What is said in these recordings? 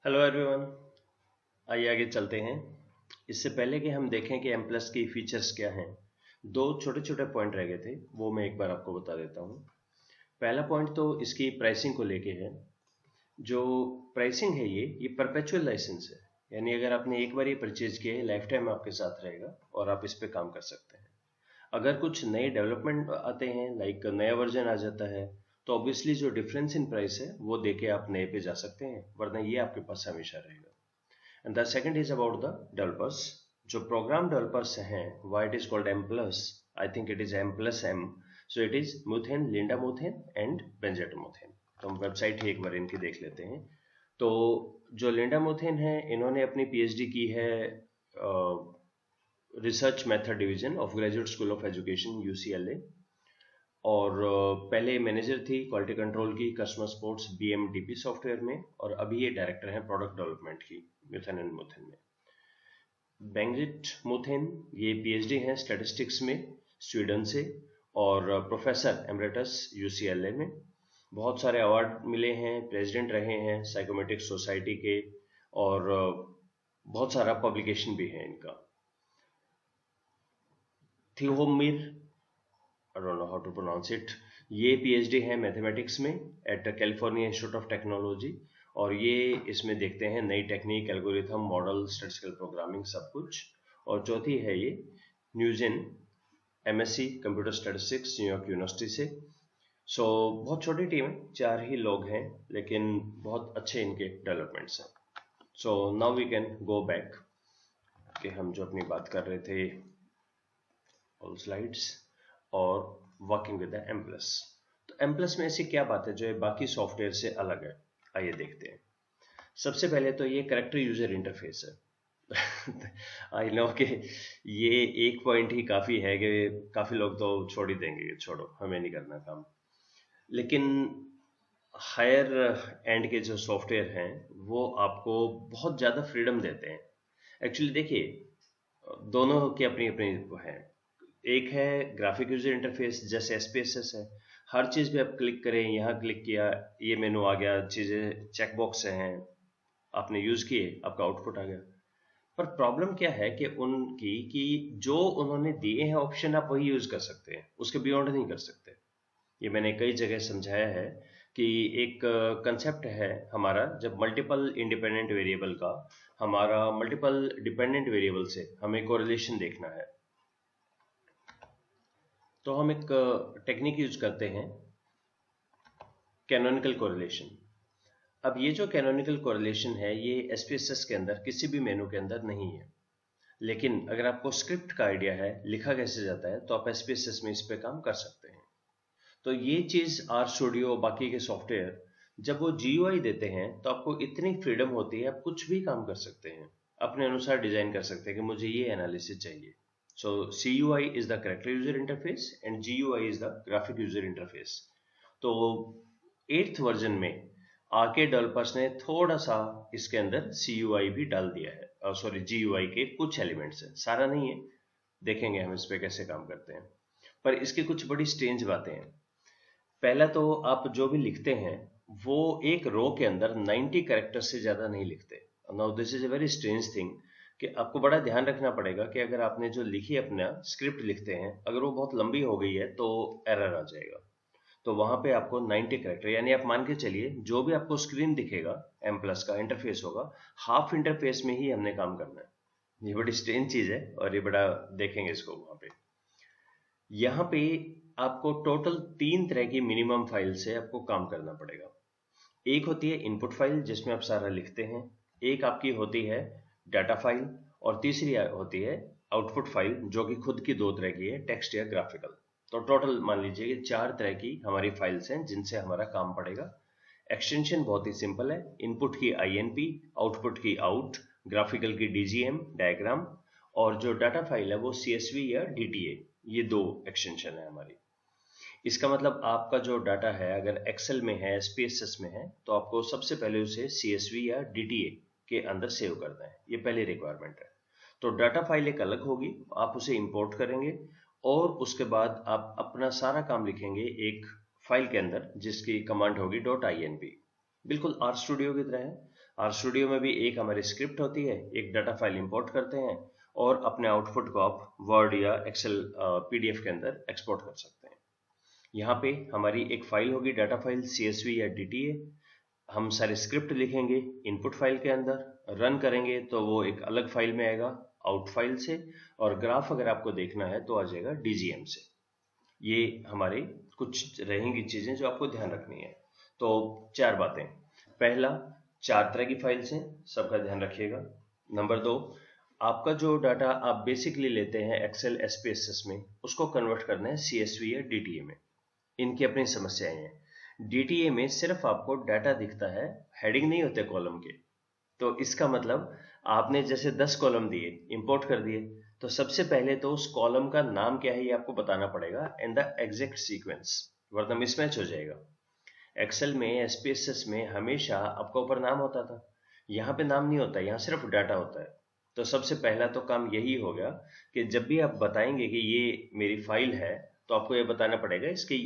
Hello everyone. आइए आगे चलते हैं। इससे पहले कि हम देखें कि एम प्लस की फीचर्स क्या हैं, दो छोटे छोटे पॉइंट रह गए थे, वो मैं एक बार आपको बता देता हूँ। पहला पॉइंट तो इसकी प्राइसिंग को लेके है। जो प्राइसिंग है ये परपेचुअल लाइसेंस है, यानी अगर आपने एक बार ये परचेज किया है, लाइफ टाइम आपके साथ रहेगा और आप इस पर काम कर सकते हैं। अगर कुछ नए डेवलपमेंट आते हैं, लाइक नया वर्जन आ जाता है, तो ऑब्वियसली जो डिफरेंस इन प्राइस है वो देके आप नए पे जा सकते हैं, वरना ये आपके पास हमेशा रहेगा। And the second is about the developers. जो program developers हैं, why it is called M plus? I think it is M plus M. So it is methane, lindamothane and benzetomethane. तो हम वेबसाइट ही एक बार इनकी देख लेते हैं। तो जो लिंडामोथेन है, इन्होंने अपनी पीएचडी की है research method division of graduate school of education UCLA, और पहले मैनेजर थी क्वालिटी कंट्रोल की कस्टमर सपोर्ट्स बीएमडीपी सॉफ्टवेयर में, और अभी ये डायरेक्टर हैं प्रोडक्ट डेवलपमेंट की मिथेन एंड मोथेन में। बेंजिट मोथेन ये पीएचडी हैं स्टैटिस्टिक्स में स्वीडन से, और प्रोफेसर एमरेटस यूसीएलए में। बहुत सारे अवार्ड मिले हैं, प्रेसिडेंट रहे हैं साइकोमेट्रिक सोसाइटी के, और बहुत सारा पब्लिकेशन भी है इनका। थियोमिर, I don't know how to pronounce it, ये पीएचडी है मैथमेटिक्स में at California Institute of Technology, और ये इसमें देखते हैं नई technique, algorithm, model, statistical programming, सब कुछ। और चौथी है ये न्यूजिन, MSc computer statistics, New York University से। सो बहुत छोटी टीम है, 4 ही लोग हैं, लेकिन बहुत अच्छे इनके डेवलपमेंट्स हैं। So now we can go back कि हम जो अपनी बात कर रहे थे, ऑल स्लाइड्स, और working with the M plus. तो एम प्लस में ऐसी क्या बात है जो बाकी सॉफ्टवेयर से अलग है, आइए देखते हैं। सबसे पहले तो ये करेक्टर यूजर इंटरफेस है। आई नो कि ये एक पॉइंट ही काफी है कि काफी लोग तो छोड़ ही देंगे कि छोड़ो हमें नहीं करना काम, लेकिन हायर एंड के जो सॉफ्टवेयर हैं वो आपको बहुत ज़्यादा फ्रीडम देते हैं। एक्चुअली देखिए, दोनों की अपनी अपनी वो है। एक है ग्राफिक यूजर इंटरफेस, जैसे एसपीएसएस है, हर चीज़ पे आप क्लिक करें, यहाँ क्लिक किया, ये मेनू आ गया, चीज़ें चेक बॉक्स हैं, आपने यूज़ किए, आपका आउटपुट आ गया। पर प्रॉब्लम क्या है कि उनकी कि जो उन्होंने दिए हैं ऑप्शन आप वही यूज़ कर सकते हैं, उसके बियॉन्ड नहीं कर सकते। ये मैंने कई जगह समझाया है कि एक कंसेप्ट है हमारा, जब मल्टीपल इंडिपेंडेंट वेरिएबल का हमारा मल्टीपल डिपेंडेंट वेरिएबल से हमें कोरिलेशन देखना है, तो हम एक टेक्निक यूज करते हैं, कैनोनिकल कोरिलेशन। अब ये जो कैनोनिकल कोरिलेशन है ये एसपीएसएस के अंदर किसी भी मेनू के अंदर नहीं है, लेकिन अगर आपको स्क्रिप्ट का आइडिया है लिखा कैसे जाता है, तो आप एसपीएसएस में इस पे काम कर सकते हैं। तो ये चीज आर स्टूडियो बाकी के सॉफ्टवेयर जब वो जीयूआई देते हैं तो आपको इतनी फ्रीडम होती है, आप कुछ भी काम कर सकते हैं, अपने अनुसार डिजाइन कर सकते हैं कि मुझे ये एनालिसिस चाहिए। सो CUI is the character user interface and GUI is the graphic user interface. तो 8th वर्जन में आके डेवलपर्स ने थोड़ा सा इसके अंदर CUI भी डाल दिया है, सॉरी GUI के कुछ एलिमेंट्स हैं, सारा नहीं है, देखेंगे हम इस पे कैसे काम करते हैं। पर इसकी कुछ बड़ी स्ट्रेंज बातें हैं। पहला तो आप जो भी लिखते हैं वो एक रो के अंदर 90 कैरेक्टर से ज्यादा नहीं लिखते। Now this is a very strange thing कि आपको बड़ा ध्यान रखना पड़ेगा कि अगर आपने जो लिखी अपना स्क्रिप्ट लिखते हैं, अगर वो बहुत लंबी हो गई है तो एरर आ जाएगा। तो वहां पे आपको 90 कैरेक्टर, यानी आप मान के चलिए जो भी आपको स्क्रीन दिखेगा एम प्लस का इंटरफेस होगा, हाफ इंटरफेस में ही हमने काम करना है। ये बड़ी स्ट्रेंज चीज है, और ये बड़ा देखेंगे इसको वहां पे। यहाँ पे आपको टोटल 3 तरह की मिनिमम फाइल से आपको काम करना पड़ेगा। एक होती है इनपुट फाइल जिसमें आप सारा लिखते हैं, एक आपकी होती है डाटा फाइल, और तीसरी होती है आउटपुट फाइल जो कि खुद की 2 तरह की है, टेक्स्ट या ग्राफिकल। तो टोटल मान लीजिए कि 4 तरह की हमारी फाइल्स हैं जिनसे हमारा काम पड़ेगा। एक्सटेंशन बहुत ही सिंपल है, इनपुट की INP, आउटपुट की आउट, ग्राफिकल की DGM डायग्राम, और जो डाटा फाइल है वो CSV या DTA। ये 2 एक्सटेंशन है हमारी। इसका मतलब आपका जो डाटा है अगर एक्सेल में है, SPSS में है, तो आपको सबसे पहले उसे CSV या DTA के अंदर सेव करना है, ये पहली रिक्वायरमेंट है। तो डाटा फाइल एक अलग होगी, आप उसे इंपोर्ट करेंगे, और उसके बाद आप अपना सारा काम लिखेंगे एक फाइल के अंदर जिसकी कमांड होगी .inp। बिल्कुल आर स्टूडियो की तरह है। आर स्टूडियो में भी एक हमारी स्क्रिप्ट होती है, एक डाटा फाइल इंपोर्ट करते हैं और अपने आउटपुट को आप वर्ड या एक्सेल पीडीएफ के अंदर एक्सपोर्ट कर सकते हैं। यहाँ पे हमारी एक फाइल होगी, डाटा फाइल CSV या DTA। हम सारे स्क्रिप्ट लिखेंगे इनपुट फाइल के अंदर, रन करेंगे तो वो एक अलग फाइल में आएगा आउट फाइल से, और ग्राफ अगर आपको देखना है तो आ जाएगा DGM से। ये हमारे कुछ रहेंगी चीजें जो आपको ध्यान रखनी है। तो 4 बातें। पहला, 4 तरह की फाइल्स हैं, सबका ध्यान रखिएगा। नंबर 2, आपका जो डाटा आप बेसिकली लेते हैं एक्सेल SPSS में, उसको कन्वर्ट करना है CSV या DTA में। इनकी अपनी समस्याएं हैं। DTA में सिर्फ आपको डाटा दिखता है, हेडिंग नहीं होते कॉलम के। तो इसका मतलब आपने जैसे 10 कॉलम दिए, इंपोर्ट कर दिए, तो सबसे पहले तो उस कॉलम का नाम क्या है ये आपको बताना पड़ेगा एंड द एग्जैक्ट सीक्वेंस, वरना मिसमैच हो जाएगा। एक्सेल में SPSS में हमेशा आपका ऊपर नाम होता था, यहाँ पे नाम नहीं होता, यहाँ सिर्फ डाटा होता है। तो सबसे पहला तो काम यही हो गया कि जब भी आप बताएंगे कि ये मेरी फाइल है, तो आपको ये बताना पड़ेगा इसके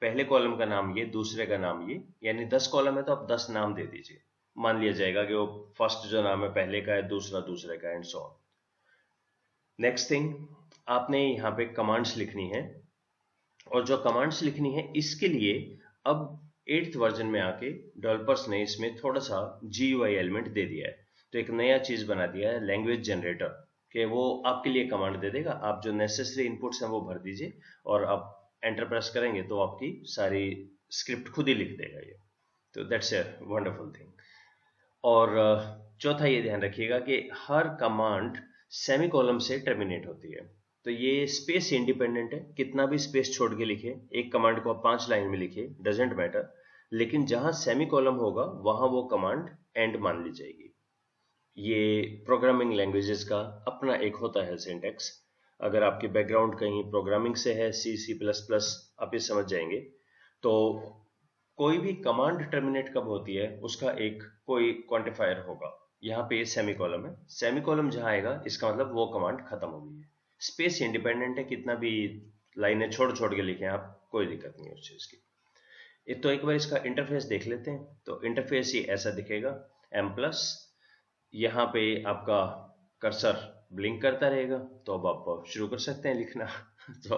पहले कॉलम का नाम ये, दूसरे का नाम ये, यानी 10 कॉलम है तो आप 10 नाम दे दीजिए। मान लिया जाएगा कि वो फर्स्ट जो नाम है पहले का है, दूसरा दूसरे का, and so on. Next thing, आपने यहाँ पे कमांड्स लिखनी है, और जो कमांड्स लिखनी है इसके लिए अब 8th वर्जन में आके डेवलपर्स ने इसमें थोड़ा सा GUI एलिमेंट दे दिया है। तो एक नया चीज बना दिया है, लैंग्वेज जनरेटर, कि वो आपके लिए कमांड दे देगा, आप जो नेसेसरी इनपुट्स हैं वो भर दीजिए और आप एंटर प्रेस करेंगे तो आपकी सारी स्क्रिप्ट खुद ही लिख देगा ये। तो दैट्स ए वंडरफुल थिंग। और चौथा ये ध्यान रखिएगा कि हर कमांड सेमीकोलन से टर्मिनेट होती है। तो ये स्पेस इंडिपेंडेंट है, कितना भी स्पेस छोड़ के लिखे, एक कमांड को आप 5 लाइन में लिखे, डजेंट मैटर, लेकिन जहां सेमीकोलन होगा वहां वो कमांड एंड मान ली जाएगी। ये प्रोग्रामिंग लैंग्वेजेस का अपना एक होता है सिंटैक्स। अगर आपकी बैकग्राउंड कहीं प्रोग्रामिंग से है, C++, आप ये समझ जाएंगे। तो कोई भी कमांड टर्मिनेट कब होती है उसका एक कोई क्वांटिफायर होगा। यहाँ पे सेमीकोलन है, सेमीकोलन जहां आएगा इसका मतलब वो कमांड खत्म हो गई है। स्पेस इंडिपेंडेंट है, कितना भी लाइनें छोड़ छोड़ के लिखें आप, कोई दिक्कत नहीं है उस चीज की। तो एक बार इसका इंटरफेस देख लेते हैं। तो इंटरफेस ये ऐसा दिखेगा, M+, यहाँ पे आपका कर्सर ब्लिंक करता रहेगा, तो अब आप शुरू कर सकते हैं लिखना। तो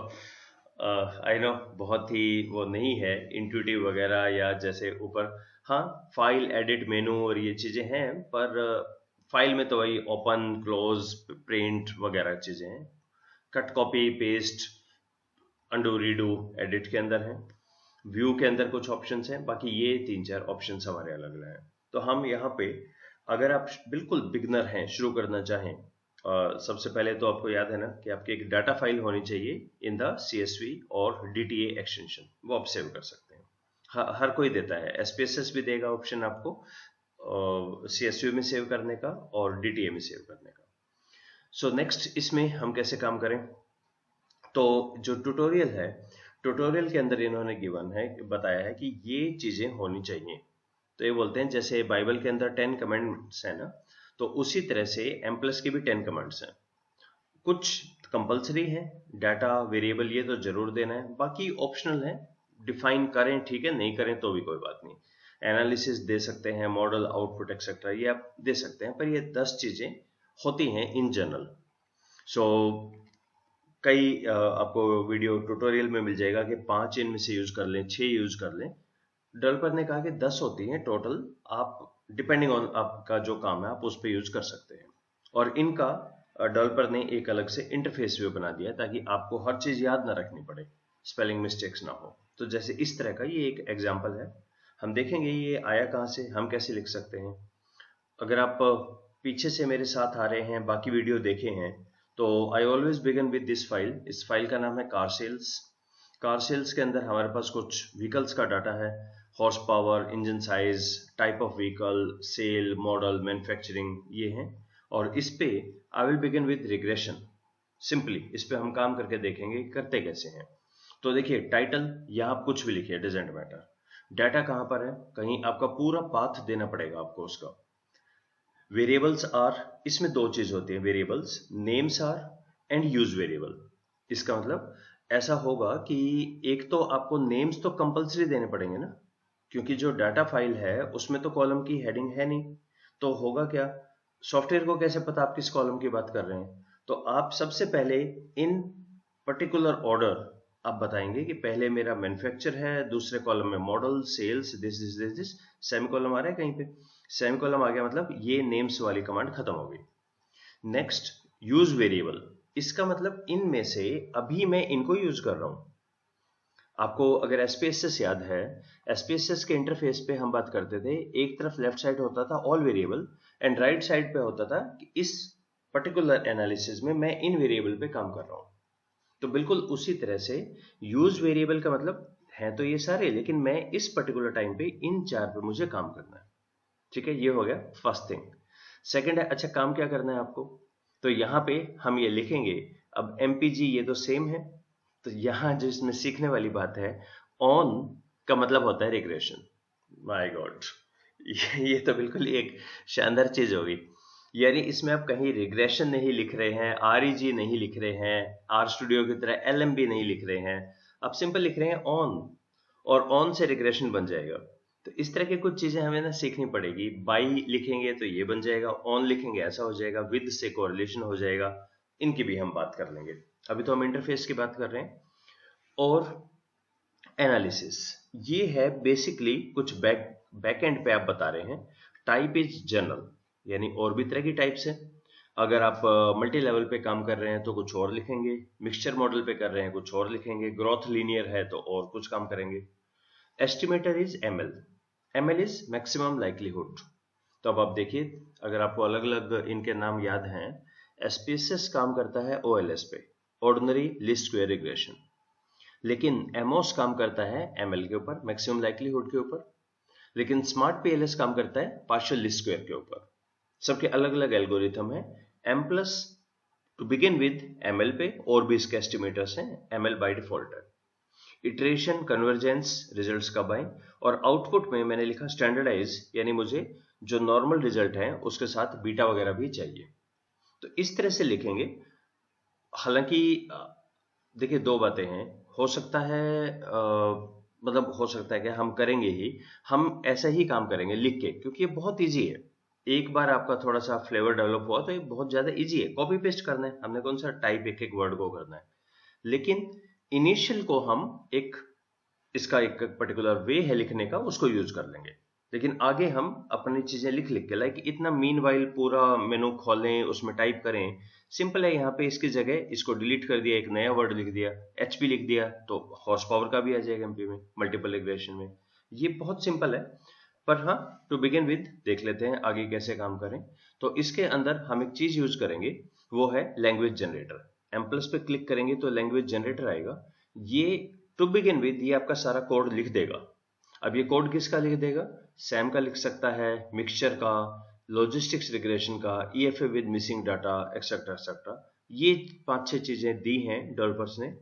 आई नो बहुत ही वो नहीं है इंट्यूटिव वगैरह, या जैसे ऊपर हाँ फाइल एडिट मेनू और ये चीजें हैं, पर फाइल में तो वही ओपन क्लोज प्रिंट वगैरह चीजें हैं। Cut copy paste undo redo edit के अंदर है। व्यू के अंदर कुछ ऑप्शंस हैं, बाकी ये 3-4 ऑप्शंस हमारे अलग अलग हैं। तो हम यहाँ पे अगर आप बिल्कुल बिगनर हैं, शुरू करना चाहें, सबसे पहले तो आपको याद है ना कि आपकी एक डाटा फाइल होनी चाहिए इन द CSV और DTA एक्सटेंशन, वो आप सेव कर सकते हैं। हर कोई देता है, SPSS भी देगा ऑप्शन आपको CSV में सेव करने का और DTA में सेव करने का। सो नेक्स्ट इसमें हम कैसे काम करें, तो जो ट्यूटोरियल है, ट्यूटोरियल के अंदर इन्होंने गिवन है, बताया है कि ये चीजें होनी चाहिए। तो ये बोलते हैं जैसे बाइबल के अंदर 10 कमांड्स है ना, तो उसी तरह से M+ के भी 10 कमांड्स हैं। कुछ कंपलसरी है, डाटा वेरिएबल ये तो जरूर देना है, बाकी ऑप्शनल है, डिफाइन करें ठीक है, नहीं करें तो भी कोई बात नहीं। एनालिसिस दे सकते हैं, मॉडल आउटपुट एक्सेट्रा ये आप दे सकते हैं, पर ये 10 चीजें होती हैं इन जनरल। सो कई आपको वीडियो ट्यूटोरियल में मिल जाएगा कि 5 इनमें से यूज कर लें, 6 यूज कर लें। डेवलपर ने कहा कि 10 होती हैं टोटल, आप डिपेंडिंग ऑन आपका जो काम है आप उस पर यूज कर सकते हैं। और इनका डेवलपर ने एक अलग से इंटरफेस भी बना दिया ताकि आपको हर चीज याद ना रखनी पड़े, स्पेलिंग मिस्टेक्स ना हो। तो जैसे इस तरह का ये एक एग्जाम्पल है, हम देखेंगे ये आया कहाँ से, हम कैसे लिख सकते हैं। अगर आप पीछे से मेरे साथ आ रहे हैं, बाकी वीडियो देखे हैं, तो I always begin with this file. इस फाइल का नाम है कार सेल्स। कार सेल्स के अंदर हमारे पास कुछ व्हीकल्स का डाटा है, horse power, engine size, type of vehicle, sale, model, manufacturing, ये हैं। और इस पे I will begin with regression. Simply इस पे हम काम करके देखेंगे करते कैसे हैं। तो देखिए टाइटल, यहाँ आप कुछ भी लिखिए, डजंट मैटर। डाटा कहाँ पर है, कहीं आपका पूरा पाथ देना पड़ेगा आपको उसका। वेरिएबल्स आर, इसमें 2 चीज होती है variables, names are and use variable. इसका मतलब ऐसा होगा कि एक तो आपको नेम्स तो कंपलसरी देने पड़ेंगे ना, क्योंकि जो डाटा फाइल है उसमें तो कॉलम की हेडिंग है नहीं, तो होगा क्या, सॉफ्टवेयर को कैसे पता आप किस कॉलम की बात कर रहे हैं? तो आप सबसे पहले इन पर्टिकुलर ऑर्डर आप बताएंगे कि पहले मेरा मैन्युफैक्चर है, दूसरे कॉलम में model, sales, this, semi column आ रहा है कहीं पे, सेमी कॉलम आ गया मतलब ये नेम्स वाली कमांड खत्म हो गई। नेक्स्ट, यूज वेरिएबल, इसका मतलब इनमें से अभी मैं इनको यूज कर रहा हूं। आपको अगर एसपीएसएस याद है, एसपीएसएस के इंटरफेस पे हम बात करते थे, एक तरफ लेफ्ट साइड होता था all variable and right side पे होता था कि इस पर्टिकुलर एनालिसिस में मैं इन वेरिएबल पे काम कर रहा हूं। तो बिल्कुल उसी तरह से यूज वेरिएबल का मतलब है तो ये सारे, लेकिन मैं इस पर्टिकुलर टाइम पे इन 4 पे मुझे काम करना है। ठीक है, ये हो गया फर्स्ट थिंग। सेकंड है, अच्छा काम क्या करना है आपको, तो यहां पे हम ये लिखेंगे। अब एमपीजी ये तो सेम है, तो यहां जो इसमें सीखने वाली बात है, ऑन का मतलब होता है रिग्रेशन। माय गॉड, ये तो बिल्कुल एक शानदार चीज होगी। यानी इसमें आप कहीं रिग्रेशन नहीं लिख रहे हैं, आरईजी नहीं लिख रहे हैं, आर स्टूडियो की तरह एलएमबी नहीं लिख रहे हैं, आप सिंपल लिख रहे हैं ऑन, और ऑन से रिग्रेशन बन जाएगा। तो इस तरह की कुछ चीजें हमें ना सीखनी पड़ेगी। बाई लिखेंगे तो ये बन जाएगा, ऑन लिखेंगे ऐसा हो जाएगा, विद से कोरिलेशन हो जाएगा, इनकी भी हम बात कर लेंगे। अभी तो हम इंटरफेस की बात कर रहे हैं। और एनालिसिस, ये है बेसिकली कुछ बैक एंड पे आप बता रहे हैं। टाइप इज जनरल, यानी और भी तरह की टाइप्स है। अगर आप मल्टी लेवल पे काम कर रहे हैं तो कुछ और लिखेंगे, मिक्सचर मॉडल पे कर रहे हैं कुछ और लिखेंगे, ग्रोथ लीनियर है तो और कुछ काम करेंगे। Estimator is ML, ML is maximum likelihood. तो अब आप देखिए, अगर आपको अलग अलग इनके नाम याद हैं, एसपीएसएस काम करता है ओएलएस पे, ऑर्डिनरी लीस्ट स्क्वायर रिग्रेशन, लेकिन एमओस काम करता है एमएल के ऊपर, मैक्सिमम लाइक्लीहुड के ऊपर, लेकिन स्मार्ट पीएलएस काम करता है पार्शियल लीस्ट स्क्वायर के ऊपर। सबके अलग अलग एल्गोरिथम है। M plus to begin with ML पे, और भी इसके एस्टिमेटर्स हैं, एमएल बाय डिफॉल्ट है। इटरेशन, कन्वर्जेंस, रिजल्ट्स कब आए, और आउटपुट में मैंने लिखा स्टैंडर्डाइज, यानी मुझे जो नॉर्मल रिजल्ट है उसके साथ बीटा वगैरह भी चाहिए। तो इस तरह से लिखेंगे। हालांकि देखिए दो बातें हैं, हो सकता है मतलब हो सकता है कि हम करेंगे ही, हम ऐसा ही काम करेंगे लिख के, क्योंकि ये बहुत इजी है। एक बार आपका थोड़ा सा फ्लेवर डेवलप हुआ तो ये बहुत ज्यादा इजी है, कॉपी पेस्ट करना है, हमने कौन सा टाइप एक एक वर्ड को करना है। लेकिन इनिशियल को हम एक, इसका एक पर्टिकुलर वे है लिखने का, उसको यूज कर लेंगे। लेकिन आगे हम अपनी चीजें लिख लिख के, लाइक इतना मीन वाइल पूरा मेनू खोलें उसमें टाइप करें, सिंपल है। यहाँ पे इसकी जगह इसको डिलीट कर दिया, एक नया वर्ड लिख दिया, एचपी लिख दिया, तो हॉर्स पावर का भी आ जाएगा एमपी में, मल्टीपल रिग्रेशन में। ये बहुत सिंपल है। पर हाँ, टू बिगिन विद देख लेते हैं आगे कैसे काम करें। तो इसके अंदर हम एक चीज यूज करेंगे, वो है लैंग्वेज जनरेटर। एम प्लस पे क्लिक करेंगे तो लैंग्वेज जनरेटर आएगा। ये टू बिगिन विद ये आपका सारा कोड लिख देगा। अब ये कोड किसका लिख देगा, सैम का लिख सकता है, मिक्सचर का, लॉजिस्टिक्स रिग्रेशन का, EFA with missing data, etcetera etcetera. ये 5-6 चीजें दी हैं डेवलपर्स ने।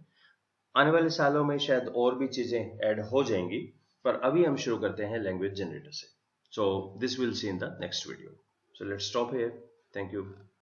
आने वाले सालों में शायद और भी चीजें ऐड हो जाएंगी, पर अभी हम शुरू करते हैं लैंग्वेज जनरेटर से। So this will see in the next video. So let's stop here. Thank you.